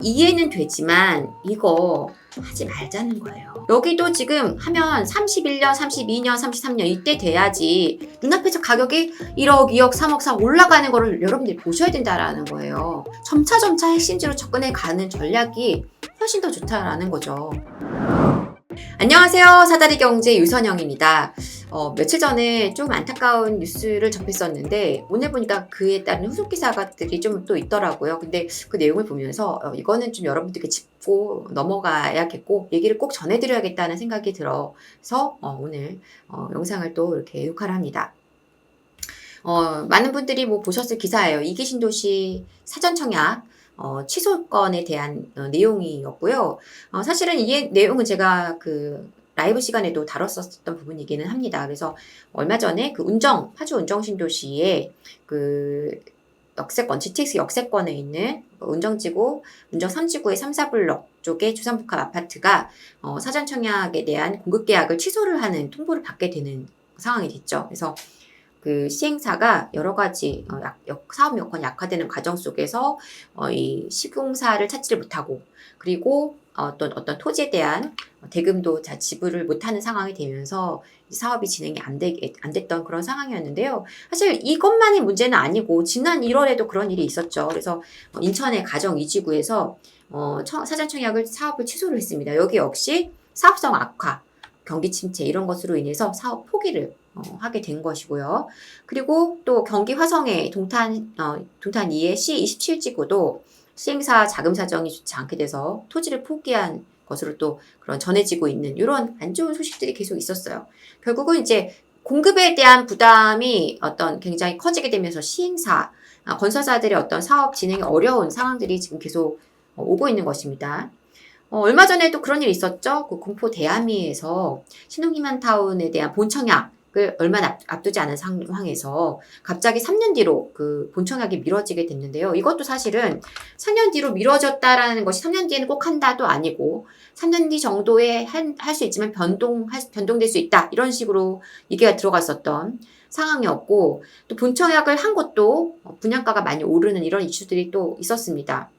이해는 되지만 이거 하지 말자는 거예요. 여기도 지금 하면 31년, 32년, 33년 이때 돼야지 눈앞에서 가격이 1억, 2억, 3억, 4억 올라가는 거를 여러분들이 보셔야 된다라는 거예요. 점차 핵심지로 접근해 가는 전략이 훨씬 더 좋다라는 거죠. 안녕하세요. 사다리 경제 유선영입니다. 며칠 전에 좀 안타까운 뉴스를 접했었는데 오늘 보니까 그에 따른 후속 기사들이 좀 또 있더라고요. 근데 그 내용을 보면서 이거는 좀 여러분들께 짚고 넘어가야겠고 얘기를 꼭 전해드려야겠다는 생각이 들어서 오늘 영상을 또 이렇게 녹화를 합니다. 많은 분들이 뭐 보셨을 기사예요. 이기 신도시 사전 청약 취소권에 대한 내용이었고요. 사실은 이 내용은 제가 그 라이브 시간에도 다뤘었던 부분이기는 합니다. 그래서 얼마 전에 그 파주 운정 신도시에 그 역세권, GTX 역세권에 있는 운정지구, 운정 3지구의 3, 4블럭 쪽에 주상복합 아파트가 사전 청약에 대한 공급 계약을 취소를 하는 통보를 받게 되는 상황이 됐죠. 그래서 그 시행사가 여러 가지 사업 여건이 악화되는 과정 속에서 이 시공사를 찾지를 못하고 그리고 어떤 토지에 대한 대금도 지불을 못하는 상황이 되면서 사업이 진행이 안 됐던 그런 상황이었는데요. 사실 이것만이 문제는 아니고 지난 1월에도 그런 일이 있었죠. 그래서 인천의 가정 2지구에서 사전 청약을 사업을 취소를 했습니다. 여기 역시 사업성 악화, 경기 침체 이런 것으로 인해서 사업 포기를 하게 된 것이고요. 그리고 또 경기 화성의 동탄 2의 C27지구도 시행사 자금 사정이 좋지 않게 돼서 토지를 포기한 것으로 또 그런 전해지고 있는 이런 안 좋은 소식들이 계속 있었어요. 결국은 이제 공급에 대한 부담이 굉장히 커지게 되면서 시행사, 건설사들의 어떤 사업 진행이 어려운 상황들이 지금 계속 오고 있는 것입니다. 얼마 전에도 그런 일이 있었죠. 그 군포 대하미에서 신흥희망타운에 대한 본청약을 얼마 앞두지 않은 상황에서 갑자기 3년 뒤로 그 본청약이 미뤄지게 됐는데요. 이것도 사실은 3년 뒤로 미뤄졌다라는 것이 3년 뒤에는 꼭 한다도 아니고 3년 뒤 정도에 할 수 있지만 변동될 수 있다. 이런 식으로 얘기가 들어갔었던 상황이었고 또 본청약을 한 곳도 분양가가 많이 오르는 이런 이슈들이 또 있었습니다.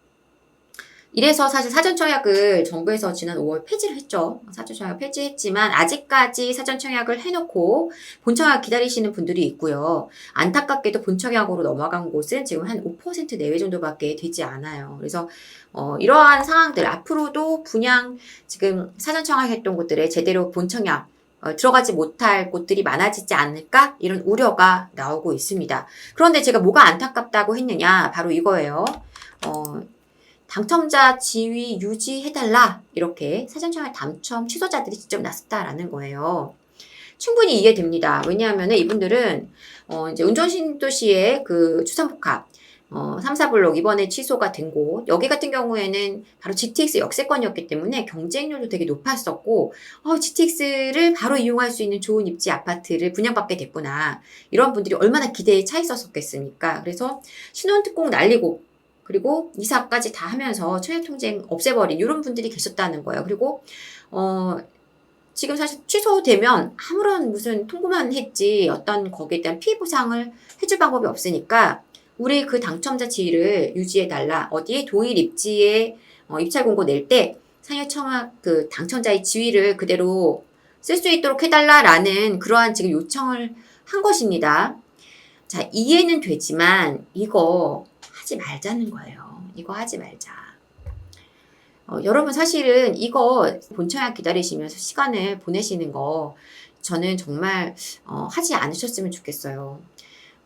이래서 사실 사전청약을 정부에서 지난 5월 폐지를 했죠. 사전청약 폐지했지만 아직까지 사전청약을 해놓고 본청약 기다리시는 분들이 있고요. 안타깝게도 본청약으로 넘어간 곳은 지금 한 5% 내외 정도밖에 되지 않아요. 그래서 이러한 상황들 앞으로도 분양 지금 사전청약 했던 곳들에 제대로 본청약 들어가지 못할 곳들이 많아지지 않을까? 이런 우려가 나오고 있습니다. 그런데 제가 뭐가 안타깝다고 했느냐? 바로 이거예요. 당첨자 지위 유지해달라 이렇게 사전청약 당첨 취소자들이 직접 나섰다라는 거예요. 충분히 이해됩니다. 왜냐하면 이분들은 이제 운전신도시의 그 주상복합 3, 4블록 이번에 취소가 된 곳 여기 같은 경우에는 바로 GTX 역세권이었기 때문에 경쟁률도 되게 높았었고 GTX를 바로 이용할 수 있는 좋은 입지 아파트를 분양받게 됐구나. 이런 분들이 얼마나 기대에 차 있었겠습니까. 그래서 신혼특공 날리고 그리고 이사까지 다 하면서 청약통장 없애버린 이런 분들이 계셨다는 거예요. 그리고 지금 사실 취소되면 아무런 무슨 통보만 했지 어떤 거기에 대한 피해 보상을 해줄 방법이 없으니까 우리 그 당첨자 지위를 유지해달라. 어디에 동일 입지에 입찰 공고 낼 때 상여 청약 그 당첨자의 지위를 그대로 쓸 수 있도록 해달라라는 그러한 지금 요청을 한 것입니다. 자, 이해는 되지만 이거 하지 말자는 거예요. 이거 하지 말자. 여러분 사실은 이거 본청약 기다리시면서 시간을 보내시는 거 저는 정말 하지 않으셨으면 좋겠어요.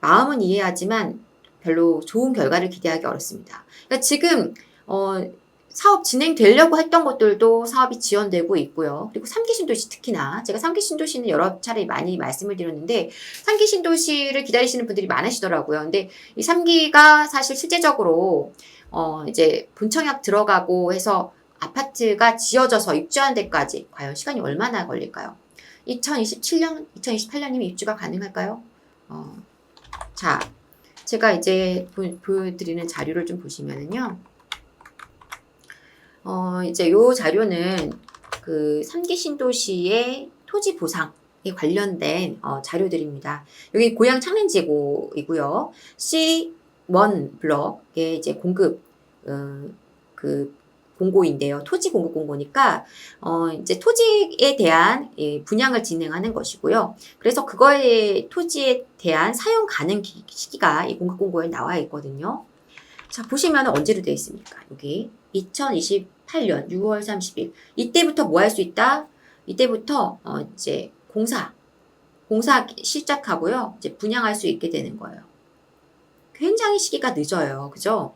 마음은 이해하지만 별로 좋은 결과를 기대하기 어렵습니다. 그러니까 지금 사업 진행되려고 했던 것들도 사업이 지연되고 있고요. 그리고 3기 신도시 특히나 제가 3기 신도시는 여러 차례 많이 말씀을 드렸는데 3기 신도시를 기다리시는 분들이 많으시더라고요. 근데 이 3기가 사실 실제적으로 이제 본청약 들어가고 해서 아파트가 지어져서 입주하는 데까지 과연 시간이 얼마나 걸릴까요? 2027년, 2028년이면 입주가 가능할까요? 자, 제가 이제 보여드리는 자료를 좀 보시면은요. 이제 요 자료는 그 3기 신도시의 토지 보상에 관련된 자료들입니다. 여기 고양 창린지구이고요. C1 블럭의 이제 공급 그 공고인데요. 토지 공급 공고니까 이제 토지에 대한 분양을 진행하는 것이고요. 그래서 그거에 토지에 대한 사용 가능 시기가 이 공급 공고에 나와 있거든요. 자, 보시면 언제로 되어 있습니까? 여기 2028년 6월 30일. 이때부터 뭐 할 수 있다? 이때부터 이제 공사 시작하고요. 이제 분양할 수 있게 되는 거예요. 굉장히 시기가 늦어요. 그죠?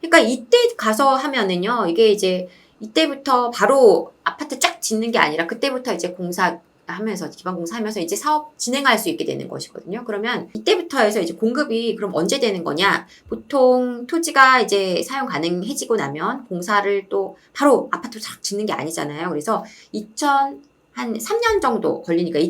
그러니까 이때 가서 하면은요. 이게 이제 이때부터 바로 아파트 쫙 짓는 게 아니라 그때부터 이제 공사하면서 기반 공사하면서 이제 사업 진행할 수 있게 되는 것이거든요. 그러면 이때부터 해서 이제 공급이 그럼 언제 되는 거냐? 보통 토지가 이제 사용 가능해지고 나면 공사를 또 바로 아파트 쫙 짓는 게 아니잖아요. 그래서 한 3년 정도 걸리니까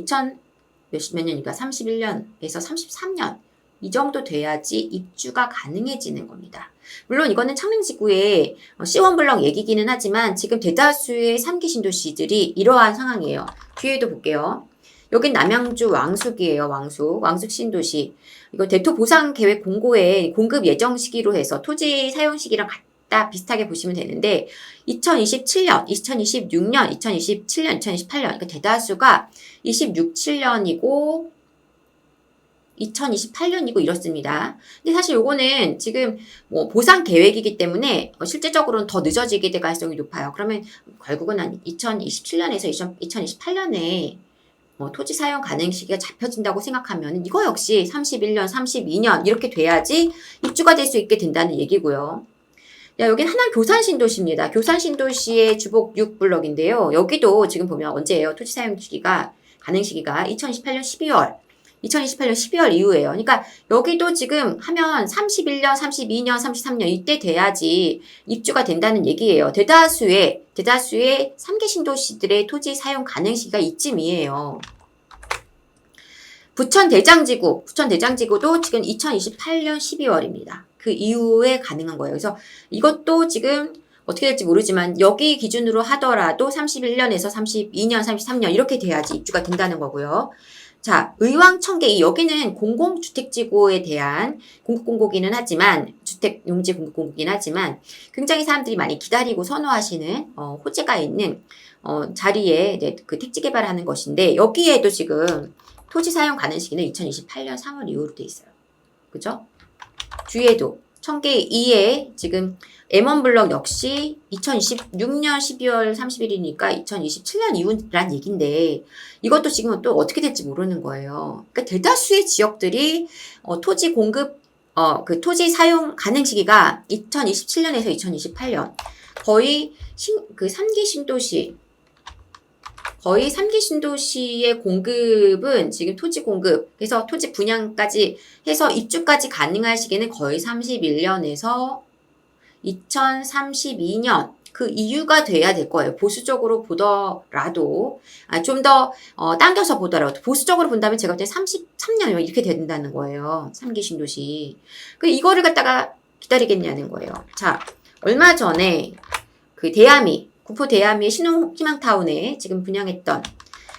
몇 년이니까 31년에서 33년 이 정도 돼야지 입주가 가능해지는 겁니다. 물론 이거는 창릉지구의 C1블럭 얘기기는 하지만 지금 대다수의 3기 신도시들이 이러한 상황이에요. 뒤에도 볼게요. 여긴 남양주 왕숙이에요. 왕숙 신도시. 이거 대토 보상 계획 공고에 공급 예정 시기로 해서 토지 사용 시기랑 같다 비슷하게 보시면 되는데 2027년, 2026년, 2027년, 2028년 그러니까 대다수가 26, 7년이고 2028년이고 이렇습니다. 근데 사실 요거는 지금 뭐 보상 계획이기 때문에 실제적으로는 더 늦어지게 될 가능성이 높아요. 그러면 결국은 한 2027년에서 2028년에 토지 사용 가능 시기가 잡혀진다고 생각하면 이거 역시 31년, 32년 이렇게 돼야지 입주가 될 수 있게 된다는 얘기고요. 야, 여긴 하남 교산신도시입니다. 교산신도시의 주복 6블럭인데요. 여기도 지금 보면 언제예요? 토지 사용 시기가 가능 시기가 2028년 12월 이후에요. 그러니까 여기도 지금 하면 31년, 32년, 33년 이때 돼야지 입주가 된다는 얘기예요. 대다수의 3개 신도시들의 토지 사용 가능 시기가 이쯤이에요. 부천 대장지구도 지금 2028년 12월입니다. 그 이후에 가능한 거예요. 그래서 이것도 지금 어떻게 될지 모르지만 여기 기준으로 하더라도 31년에서 32년, 33년 이렇게 돼야지 입주가 된다는 거고요. 자, 의왕청계 여기는 공공주택지구에 대한 공급공고기는 하지만 주택 용지 공급공고기는 하지만 굉장히 사람들이 많이 기다리고 선호하시는 호재가 있는 자리에 이제 그 택지 개발하는 것인데 여기에도 지금 토지 사용 가능 시기는 2028년 3월 이후로 돼 있어요. 그죠? 뒤에도 청계 2에 지금 M1블럭 역시 2026년 12월 30일이니까 2027년 이후란 얘긴데 이것도 지금은 또 어떻게 될지 모르는 거예요. 그러니까 대다수의 지역들이 토지 공급 그 토지 사용 가능 시기가 2027년에서 2028년 거의 그 3기 신도시 거의 3기 신도시의 공급은 지금 토지 공급, 그래서 토지 분양까지 해서 입주까지 가능한 시기는 거의 31년에서 2032년 그 이유가 돼야 될 거예요. 보수적으로 보더라도 좀 더 당겨서 보더라도 보수적으로 본다면 제가 볼 때 33년 이렇게 된다는 거예요. 3기 신도시. 그 이거를 갖다가 기다리겠냐는 거예요. 자, 얼마 전에 그 구포 대야미의 신흥희망타운에 지금 분양했던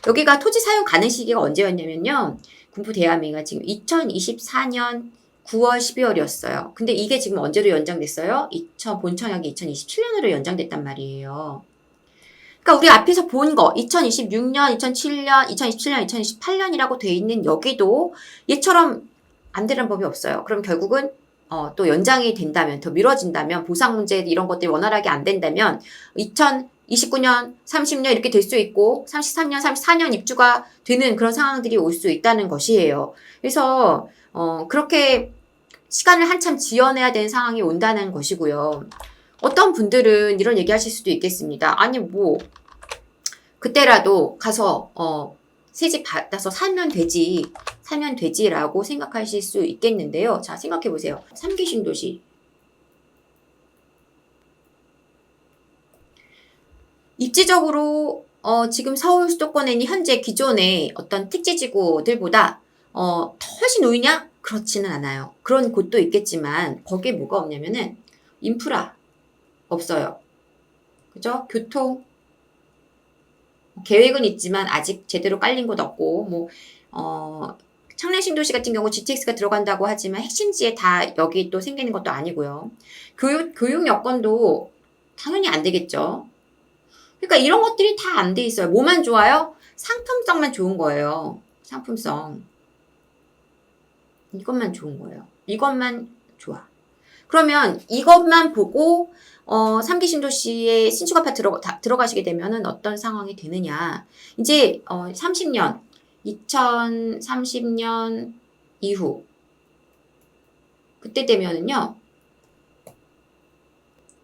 여기가 토지 사용 가능 시기가 언제였냐면요. 군포 대야미가 지금 2024년 9월 12월이었어요. 근데 이게 지금 언제로 연장됐어요? 본청약이 2027년으로 연장됐단 말이에요. 그러니까 우리 앞에서 본 거 2026년, 2007년, 2027년, 2028년이라고 돼 있는 여기도 얘처럼 안 되는 법이 없어요. 그럼 결국은 또 연장이 된다면, 더 미뤄진다면, 보상 문제 이런 것들이 원활하게 안 된다면 2029년, 30년 이렇게 될 수 있고 33년, 34년 입주가 되는 그런 상황들이 올 수 있다는 것이에요. 그래서 그렇게 시간을 한참 지연해야 되는 상황이 온다는 것이고요. 어떤 분들은 이런 얘기 하실 수도 있겠습니다. 아니 뭐 그때라도 가서 새집 받아서 살면 되지라고 생각하실 수 있겠는데요. 자, 생각해 보세요. 3기 신도시. 입지적으로 지금 서울 수도권에는 현재 기존의 어떤 택지지구들보다 훨씬 우위냐? 그렇지는 않아요. 그런 곳도 있겠지만 거기에 뭐가 없냐면은 인프라 없어요. 그죠? 교통 계획은 있지만 아직 제대로 깔린 곳 없고 창녕신도시 같은 경우 GTX가 들어간다고 하지만 핵심지에 다 여기 또 생기는 것도 아니고요. 교육 여건도 당연히 안 되겠죠. 그러니까 이런 것들이 다 안 돼 있어요. 뭐만 좋아요? 상품성만 좋은 거예요. 상품성. 이것만 좋은 거예요. 이것만 좋아. 그러면 이것만 보고 3기 신도시의 신축 아파트 들어가시게 되면은 어떤 상황이 되느냐. 이제 30년, 2030년 이후 그때 되면은요.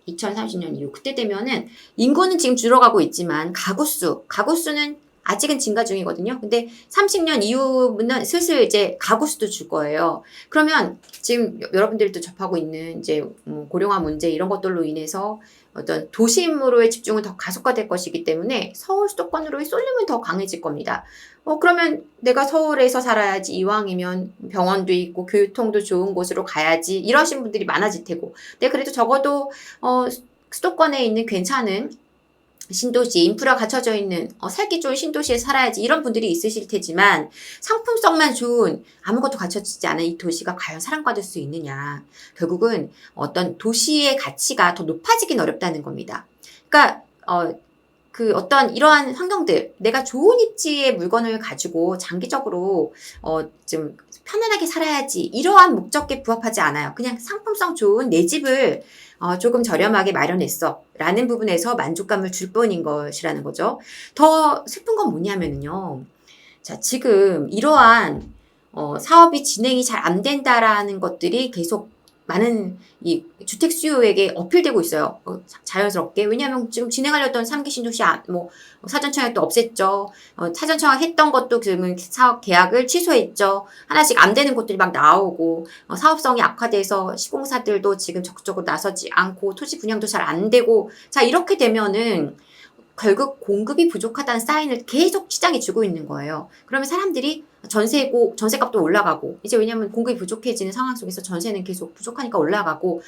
2030년 이후 그때 되면은 인구는 지금 줄어가고 있지만 가구수는 아직은 증가 중이거든요. 근데 30년 이후는 슬슬 이제 가구수도 줄 거예요. 그러면 지금 여러분들도 접하고 있는 이제 고령화 문제 이런 것들로 인해서 어떤 도심으로의 집중은 더 가속화될 것이기 때문에 서울 수도권으로의 쏠림은 더 강해질 겁니다. 그러면 내가 서울에서 살아야지 이왕이면 병원도 있고 교통도 좋은 곳으로 가야지 이러신 분들이 많아질 테고. 근데 그래도 적어도 수도권에 있는 괜찮은 신도시, 인프라 갖춰져 있는 살기 좋은 신도시에 살아야지 이런 분들이 있으실 테지만 상품성만 좋은 아무것도 갖춰지지 않은 이 도시가 과연 사랑받을 수 있느냐. 결국은 어떤 도시의 가치가 더 높아지긴 어렵다는 겁니다. 그러니까 어떤 이러한 환경들, 내가 좋은 입지의 물건을 가지고 장기적으로 좀 편안하게 살아야지 이러한 목적에 부합하지 않아요. 그냥 상품성 좋은 내 집을 조금 저렴하게 마련했어 라는 부분에서 만족감을 줄 뿐인 것이라는 거죠. 더 슬픈 건 뭐냐면요. 자, 지금 이러한 사업이 진행이 잘 안 된다라는 것들이 계속 많은 이 주택 수요에게 어필되고 있어요. 자연스럽게. 왜냐하면 지금 진행하려던 3기 신도시 사전청약도 없앴죠. 사전청약 했던 것도 그러면 사업 계약을 취소했죠. 하나씩 안 되는 곳들이 막 나오고 사업성이 악화돼서 시공사들도 지금 적극적으로 나서지 않고 토지 분양도 잘 안 되고 자 이렇게 되면은 결국 공급이 부족하다는 사인을 계속 시장에 주고 있는 거예요. 그러면 사람들이 전세값도 올라가고, 이제 왜냐면 공급이 부족해지는 상황 속에서 전세는 계속 부족하니까 올라가고,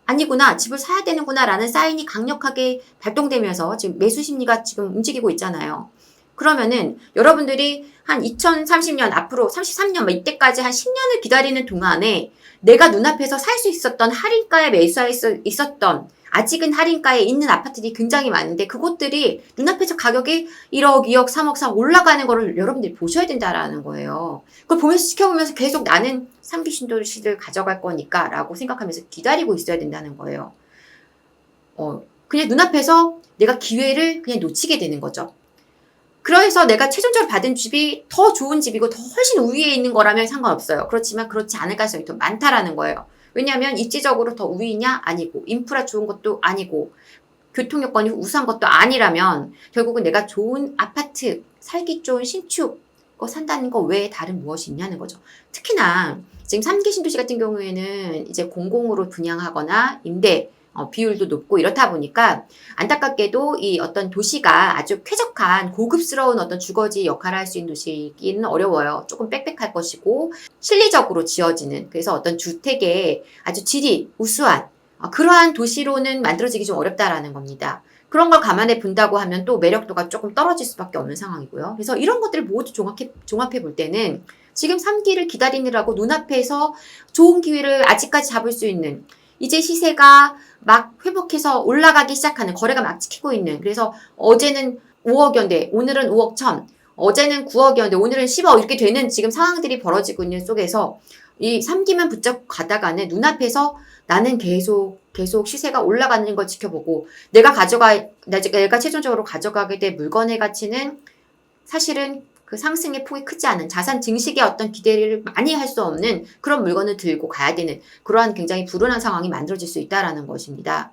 아니구나, 집을 사야 되는구나, 라는 사인이 강력하게 발동되면서 지금 매수 심리가 지금 움직이고 있잖아요. 그러면은 여러분들이 한 2030년 앞으로 33년 이때까지 한 10년을 기다리는 동안에 내가 눈앞에서 살 수 있었던 할인가에 매수할 수 있었던 아직은 할인가에 있는 아파트들이 굉장히 많은데 그곳들이 눈앞에서 가격이 1억, 2억, 3억, 4억 올라가는 거를 여러분들이 보셔야 된다라는 거예요. 그걸 보면서 지켜보면서 계속 나는 3기 신도시를 가져갈 거니까 라고 생각하면서 기다리고 있어야 된다는 거예요. 그냥 눈앞에서 내가 기회를 그냥 놓치게 되는 거죠. 그래서 내가 최종적으로 받은 집이 더 좋은 집이고 더 훨씬 우위에 있는 거라면 상관없어요. 그렇지만 그렇지 않을 가능성이 더 많다라는 거예요. 왜냐하면 입지적으로 더 우위냐? 아니고 인프라 좋은 것도 아니고 교통 여건이 우수한 것도 아니라면 결국은 내가 좋은 아파트, 살기 좋은 신축 산다는 거 외에 다른 무엇이 있냐는 거죠. 특히나 지금 3기 신도시 같은 경우에는 이제 공공으로 분양하거나 임대 비율도 높고 이렇다 보니까 안타깝게도 이 어떤 도시가 아주 쾌적한 고급스러운 어떤 주거지 역할을 할 수 있는 도시이기는 어려워요. 조금 빽빽할 것이고 실리적으로 지어지는 그래서 어떤 주택의 아주 질이 우수한 그러한 도시로는 만들어지기 좀 어렵다라는 겁니다. 그런 걸 감안해 본다고 하면 또 매력도가 조금 떨어질 수밖에 없는 상황이고요. 그래서 이런 것들을 모두 종합해 볼 때는 지금 3기를 기다리느라고 눈앞에서 좋은 기회를 아직까지 잡을 수 있는 이제 시세가 막 회복해서 올라가기 시작하는 거래가 막 찍히고 있는 그래서 어제는 5억이었는데 오늘은 5억 1천 어제는 9억이었는데 오늘은 10억 이렇게 되는 지금 상황들이 벌어지고 있는 속에서 이 3기만 붙잡고 가다가는 눈앞에서 나는 계속 시세가 올라가는 걸 지켜보고 내가 최종적으로 가져가게 될 물건의 가치는 사실은 그 상승의 폭이 크지 않은 자산 증식의 어떤 기대를 많이 할 수 없는 그런 물건을 들고 가야 되는 그러한 굉장히 불운한 상황이 만들어질 수 있다는 것입니다.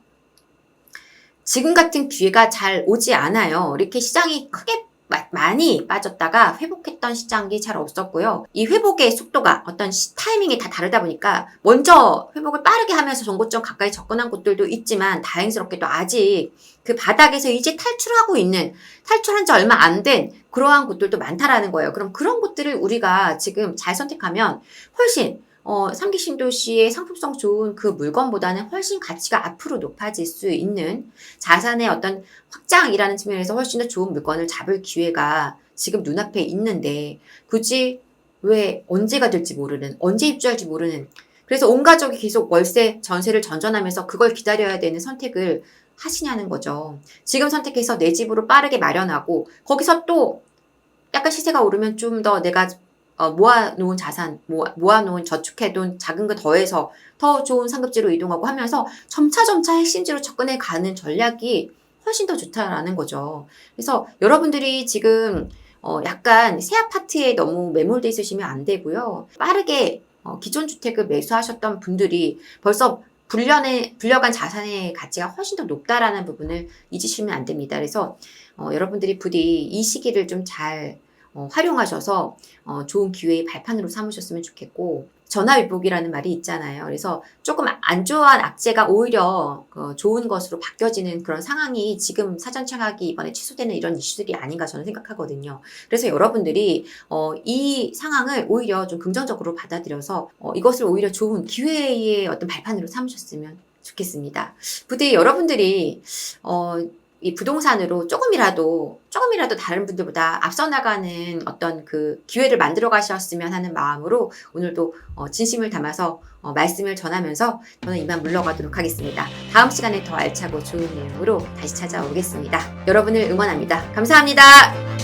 지금 같은 기회가 잘 오지 않아요. 이렇게 시장이 크게 많이 빠졌다가 회복했던 시장이 잘 없었고요. 이 회복의 속도가 어떤 타이밍이 다 다르다 보니까 먼저 회복을 빠르게 하면서 전고점 가까이 접근한 곳들도 있지만 다행스럽게도 아직 그 바닥에서 이제 탈출한 지 얼마 안 된 그러한 곳들도 많다라는 거예요. 그럼 그런 곳들을 우리가 지금 잘 선택하면 훨씬 3기 신도시의 상품성 좋은 그 물건보다는 훨씬 가치가 앞으로 높아질 수 있는 자산의 어떤 확장이라는 측면에서 훨씬 더 좋은 물건을 잡을 기회가 지금 눈앞에 있는데 굳이 왜 언제가 될지 모르는 언제 입주할지 모르는 그래서 온 가족이 계속 월세 전세를 전전하면서 그걸 기다려야 되는 선택을 하시냐는 거죠. 지금 선택해서 내 집으로 빠르게 마련하고 거기서 또 약간 시세가 오르면 좀 더 내가 모아놓은 자산, 모아놓은 저축해둔 작은 거 더해서 더 좋은 상급지로 이동하고 하면서 점차 핵심지로 접근해 가는 전략이 훨씬 더 좋다라는 거죠. 그래서 여러분들이 지금 약간 새 아파트에 너무 매몰돼 있으시면 안 되고요. 빠르게 기존 주택을 매수하셨던 분들이 벌써 불려간 자산의 가치가 훨씬 더 높다라는 부분을 잊으시면 안 됩니다. 그래서 여러분들이 부디 이 시기를 좀 잘 활용하셔서 좋은 기회의 발판으로 삼으셨으면 좋겠고, 전화위복이라는 말이 있잖아요. 그래서 조금 안 좋아한 악재가 오히려 좋은 것으로 바뀌어지는 그런 상황이 지금 사전청약이 이번에 취소되는 이런 이슈들이 아닌가 저는 생각하거든요. 그래서 여러분들이 이 상황을 오히려 좀 긍정적으로 받아들여서 이것을 오히려 좋은 기회의 어떤 발판으로 삼으셨으면 좋겠습니다. 부디 여러분들이 이 부동산으로 조금이라도 다른 분들보다 앞서 나가는 어떤 그 기회를 만들어 가셨으면 하는 마음으로 오늘도 진심을 담아서 말씀을 전하면서 저는 이만 물러가도록 하겠습니다. 다음 시간에 더 알차고 좋은 내용으로 다시 찾아오겠습니다. 여러분을 응원합니다. 감사합니다.